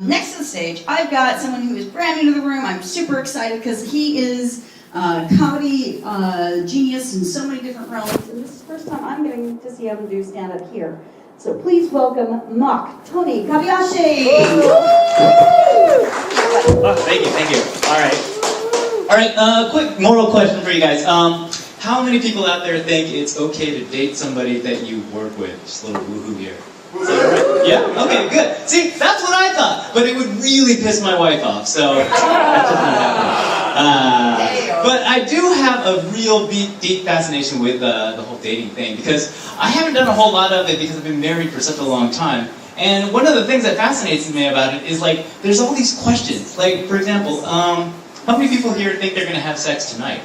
Next to the stage, I've got someone who is brand new to the room. I'm super excited because he is a comedy genius in so many different realms. And this is the first time I'm getting to see him do stand-up here. So please welcome Mock Tony Kabayashi. Thank you. All right, quick moral question for you guys. How many people out there think it's okay to date somebody that you work with? Just a little woohoo here. Is that right? Yeah? Okay, good. See, that's what I thought, but it would really piss my wife off, so that's just not happening. But I do have a real deep fascination with the whole dating thing, because I haven't done a whole lot of it because I've been married for such a long time. And one of the things that fascinates me about it is, like, there's all these questions. Like, for example, how many people here think they're going to have sex tonight?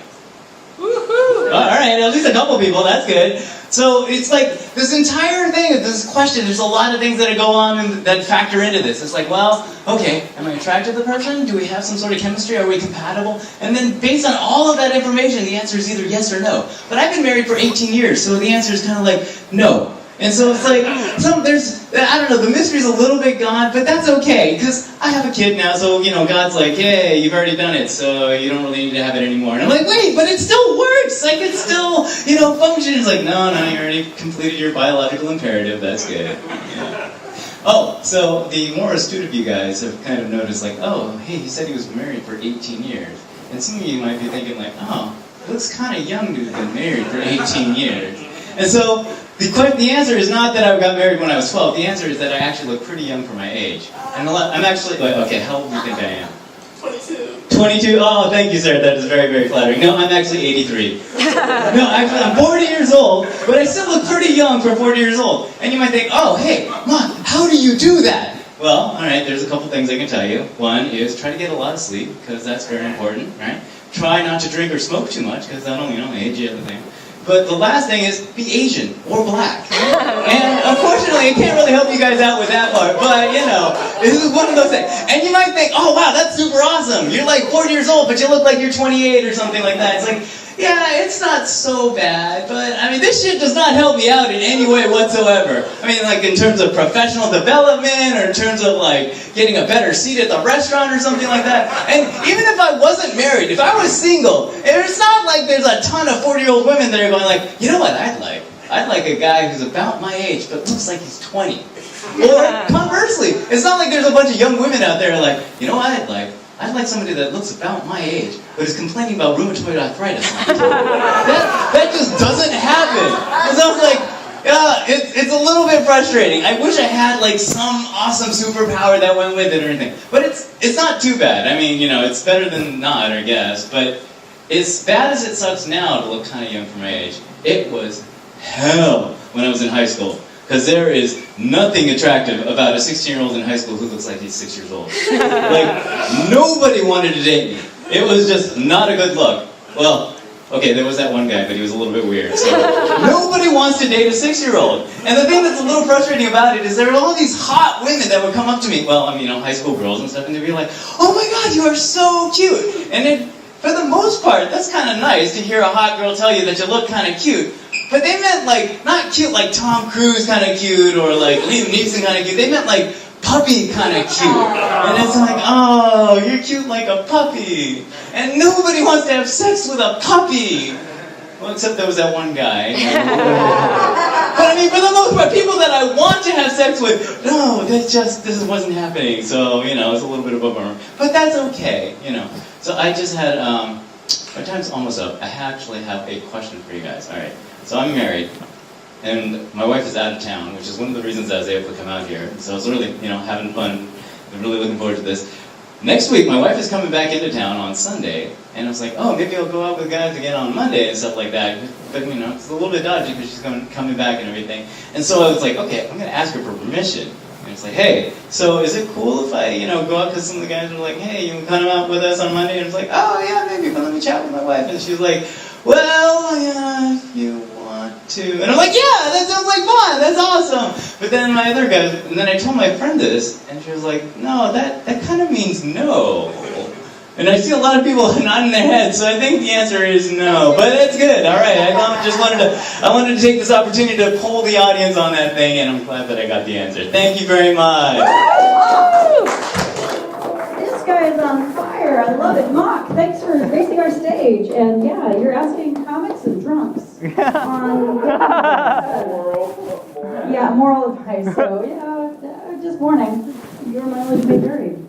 Woohoo! Alright, at least a couple people, that's good. So it's like, this entire thing, this question, there's a lot of things that go on that factor into this. It's like, well, okay, am I attracted to the person? Do we have some sort of chemistry? Are we compatible? And then based on all of that information, the answer is either yes or no. But I've been married for 18 years, so the answer is kind of like, no. And so it's like, I don't know, the mystery's a little bit gone, but that's okay, because I have a kid now, so, you know, God's like, hey, you've already done it, so you don't really need to have it anymore. And I'm like, wait, but it still works, like, it still, you know, functions. Like, no, you already completed your biological imperative, that's good. Yeah. Oh, so the more astute of you guys have kind of noticed, like, oh, hey, he said he was married for 18 years. And some of you might be thinking, like, oh, it looks kind of young to have been married for 18 years. And so, the answer is not that I got married when I was 12. The answer is that I actually look pretty young for my age. And I'm actually, okay, how old do you think I am? 22. 22? Oh, thank you, sir. That is very, very flattering. No, I'm actually 83. No, actually, I'm 40 years old, but I still look pretty young for 40 years old. And you might think, oh, hey, Mom, how do you do that? Well, all right, there's a couple things I can tell you. One is try to get a lot of sleep, because that's very important, right? Try not to drink or smoke too much, because that'll, age you, everything. But the last thing is, be Asian or black. And unfortunately, I can't really help you guys out with that part, but, this is one of those things. And you might think, oh wow, that's super awesome. You're like 40 years old, but you look like you're 28 or something like that. It's like, yeah, it's not so bad, but, this shit does not help me out in any way whatsoever. Like, in terms of professional development, or in terms of, like, getting a better seat at the restaurant or something like that. And even if I wasn't married, if I was single, it's not like there's a ton of 40-year-old women that are going like, you know what I'd like? I'd like a guy who's about my age, but looks like he's 20. Or, conversely, it's not like there's a bunch of young women out there like, you know what I'd like? I'd like somebody that looks about my age, but is complaining about rheumatoid arthritis. that just doesn't happen. So I was like, it's a little bit frustrating. I wish I had like some awesome superpower that went with it or anything. But it's not too bad. It's better than not, I guess. But as bad as it sucks now to look kind of young for my age, it was hell when I was in high school. Because there is nothing attractive about a 16-year-old in high school who looks like he's 6 years old. Like, nobody wanted to date me. It was just not a good look. Well, okay, there was that one guy, but he was a little bit weird. So nobody wants to date a 6-year-old. And the thing that's a little frustrating about it is there are all these hot women that would come up to me. Well, high school girls and stuff, and they'd be like, oh my God, you are so cute. And for the most part, that's kind of nice to hear a hot girl tell you that you look kind of cute. But they meant, like, not cute like Tom Cruise kind of cute or like Liam Neeson kind of cute. They meant like puppy kind of cute. And it's like, oh, you're cute like a puppy. And nobody wants to have sex with a puppy. Well, except there was that one guy. But for the most part, people that I want to have sex with, no, this wasn't happening. So, it's a little bit of a bummer. But that's okay, So I just had, my time's almost up. I actually have a question for you guys. All right. So I'm married, and my wife is out of town, which is one of the reasons I was able to come out here. So I was really, having fun. I'm really looking forward to this. Next week, my wife is coming back into town on Sunday, and I was like, oh, maybe I'll go out with guys again on Monday and stuff like that. But, it's a little bit dodgy because she's coming back and everything. And so I was like, okay, I'm going to ask her for permission. And it's like, hey, so is it cool if I, go out? Because some of the guys were like, hey, you can come out with us on Monday? And it's like, oh, yeah, maybe, but let me chat with my wife. And she's like, well, yeah, if you want to. And I'm like, yeah, that sounds like fun, that's awesome. But then my other guys, and then I told my friend this, and she was like, no, that kind of means no. And I see a lot of people nodding their heads, so I think the answer is no. But that's good, all right. I wanted to take this opportunity to poll the audience on that thing, and I'm glad that I got the answer. Thank you very much. is on fire. I love it. Mock, thanks for gracing our stage. And yeah, you're asking comics and drunks on yeah, moral advice. So yeah, just warning, you're my only to be buried.